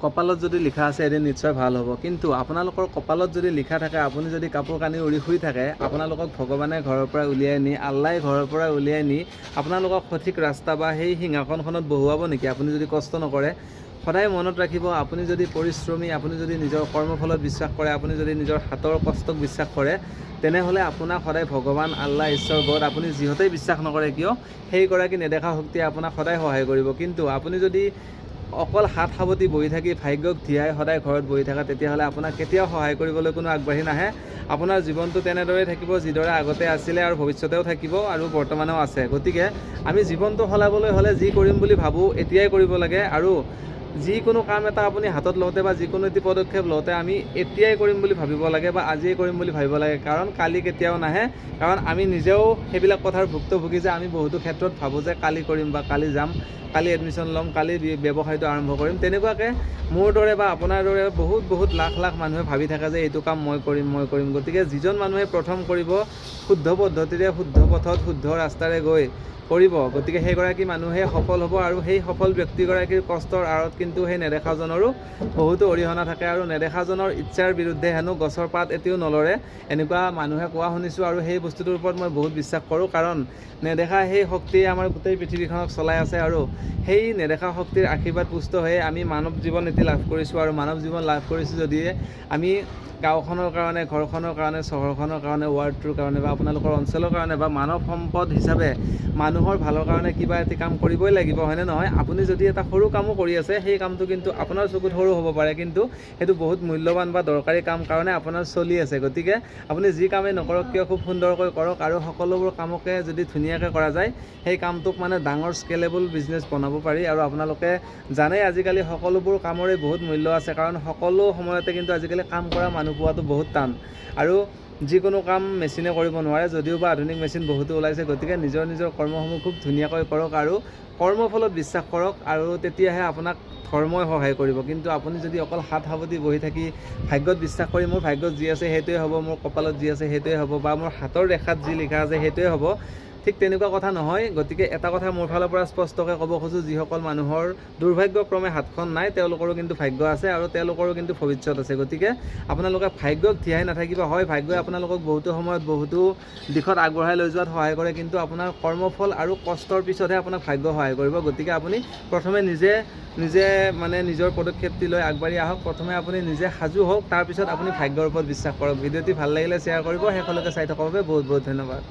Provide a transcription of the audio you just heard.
কপালত যদি লিখা আছে এদিন নিশ্চয় ভাল হ'ব, কিন্তু আপোনালোকৰ কপালত যদি লিখা থাকে আপুনি যদি কাপোৰ কানি উৰি শুই থাকে, আপোনালোকক ভগৱানে ঘৰৰ পৰা উলিয়াই নি, আল্লাই ঘৰৰ পৰা উলিয়াই নি আপোনালোকক সঠিক ৰাস্তা বা সেই সিংহাসনখনত বহুৱাব নেকি আপুনি যদি কষ্ট নকৰে? সদায় মনত ৰাখিব, আপুনি যদি পৰিশ্ৰমী, আপুনি যদি নিজৰ কৰ্মফলত বিশ্বাস কৰে, আপুনি যদি নিজৰ হাতৰ কষ্টক বিশ্বাস কৰে, তেনেহ'লে আপোনাক সদায় ভগৱান, আল্লাহ, ঈশ্বৰ, গড আপুনি যিহতেই বিশ্বাস নকৰে কিয় সেইগৰাকী নেদেখা শক্তিয়ে আপোনাক সদায় সহায় কৰিব। কিন্তু আপুনি যদি অকল হাত সাৱটি বহি থাকি ভাগ্যক ধিয়াই সদায় ঘৰত বহি থাকা, তেতিয়াহ'লে আপোনাক কেতিয়াও সহায় কৰিবলৈ কোনো আগবাঢ়ি নাহে। আপোনাৰ জীৱনটো তেনেদৰেই থাকিব যিদৰে আগতে আছিলে আৰু ভৱিষ্যতেও থাকিব আৰু বৰ্তমানেও আছে। গতিকে আমি জীৱনটো সলাবলৈ হ'লে যি কৰিম বুলি ভাবোঁ এতিয়াই কৰিব লাগে, আৰু যিকোনো কাম এটা আপুনি হাতত লওঁতে বা যিকোনো এটি পদক্ষেপ লওঁতে আমি এতিয়াই কৰিম বুলি ভাবিব লাগে বা আজিয়ে কৰিম বুলি ভাবিব লাগে, কাৰণ কালি কেতিয়াও নাহে। কাৰণ আমি নিজেও সেইবিলাক কথাৰ ভুক্তভোগী যে আমি বহুতো ক্ষেত্ৰত ভাবোঁ যে কালি কৰিম বা কালি যাম, কালি এডমিশ্যন ল'ম, কালি ব্যৱসায়টো আৰম্ভ কৰিম। তেনেকুৱাকৈ মোৰ দৰে বা আপোনাৰ দৰে বহুত লাখ লাখ মানুহে ভাবি থাকে যে এইটো কাম মই কৰিম। গতিকে যিজন মানুহে প্ৰথম কৰিব শুদ্ধ পদ্ধতিৰে, শুদ্ধ পথত, শুদ্ধ ৰাস্তাৰে গৈ কৰিব, গতিকে সেইগৰাকী মানুহে সফল হ'ব। আৰু সেই সফল ব্যক্তিগৰাকীৰ কষ্টৰ আঁৰত কিন্তু সেই নেদেখাজনৰো বহুতো অৰিহণা থাকে, আৰু নেদেখাজনৰ ইচ্ছাৰ বিৰুদ্ধে হেনো গছৰ পাত এটিও নলৰে, এনেকুৱা মানুহে কোৱা শুনিছোঁ। আৰু সেই বস্তুটোৰ ওপৰত মই বহুত বিশ্বাস কৰোঁ, কাৰণ নেদেখা সেই শক্তিয়ে আমাৰ গোটেই পৃথিৱীখনক চলাই আছে, আৰু সেই নেদেখা শক্তিৰ আশীৰ্বাদ পুষ্ট হৈয়ে আমি মানৱ জীৱন এটি লাভ কৰিছোঁ। আৰু মানৱ জীৱন লাভ কৰিছোঁ যদিহে আমি গাঁওখনৰ কাৰণে, ঘৰখনৰ কাৰণে, চহৰখনৰ কাৰণে, ৱাৰ্ডটোৰ কাৰণে বা আপোনালোকৰ অঞ্চলৰ কাৰণে বা মানৱ সম্পদ হিচাপে মানুহৰ ভালৰ কাৰণে কিবা এটি কাম কৰিবই লাগিব, হয়নে নহয়? আপুনি যদি এটা সৰু কামো কৰি আছে, সেই কামটো কিন্তু আপোনাৰ চকুত সৰু হ'ব পাৰে, কিন্তু সেইটো বহুত মূল্যৱান বা দৰকাৰী কাম কাৰণে আপোনাৰ চলি আছে। গতিকে আপুনি যি কামেই নকৰক কিয় খুব সুন্দৰকৈ কৰক, আৰু সকলোবোৰ কামকে যদি ধুনীয়াকৈ কৰা যায় সেই কামটোক মানে ডাঙৰ স্কেলেবল বিজনেছ বনাব পাৰি। আৰু আপোনালোকে জানে আজিকালি সকলোবোৰ কামৰে বহুত মূল্য আছে, কাৰণ সকলো সময়তে কিন্তু আজিকালি কাম কৰা মানুহ পোৱাটো বহুত টান, আৰু যিকোনো কাম মেচিনে কৰিব নোৱাৰে, যদিও বা আধুনিক মেচিন বহুতো ওলাইছে। গতিকে নিজৰ কৰ্মসমূহ খুব ধুনীয়াকৈ কৰক আৰু কৰ্মফলত বিশ্বাস কৰক, আৰু তেতিয়াহে আপোনাক ধৰ্মই সহায় কৰিব। কিন্তু আপুনি যদি অকল হাত সাৱটি বহি থাকি ভাগ্যত বিশ্বাস কৰি মোৰ ভাগ্যত যি আছে সেইটোৱে হ'ব, মোৰ কপালত যি আছে সেইটোৱে হ'ব, বা মোৰ হাতৰ ৰেখাত যি লিখা আছে সেইটোৱে হ'ব, ঠিক তেনেকুৱা কথা নহয়। গতিকে এটা কথা মোৰ ফালৰ পৰা স্পষ্টকৈ ক'ব খোজোঁ, যিসকল মানুহৰ দুৰ্ভাগ্যক্ৰমে হাতখন নাই তেওঁলোকৰো কিন্তু ভাগ্য আছে, আৰু তেওঁলোকৰো কিন্তু ভৱিষ্যত আছে। গতিকে আপোনালোকে ভাগ্যক ধিয়াই নাথাকিব। হয়, ভাগ্যই আপোনালোকক বহুতো সময়ত বহুতো দিশত আগবঢ়াই লৈ যোৱাত সহায় কৰে, কিন্তু আপোনাৰ কৰ্মফল আৰু কষ্টৰ পিছতহে আপোনাক ভাগ্য সহায় কৰিব। গতিকে আপুনি প্ৰথমে নিজে মানে নিজৰ পদক্ষেপটি লৈ আগবাঢ়ি আহক। প্ৰথমে আপুনি নিজে সাজু হওক, তাৰপিছত আপুনি ভাগ্যৰ ওপৰত বিশ্বাস কৰক। ভিডিঅ'টি ভাল লাগিলে শ্বেয়াৰ কৰিব। শেষলৈকে চাই থকাৰ বাবে বহুত ধন্যবাদ।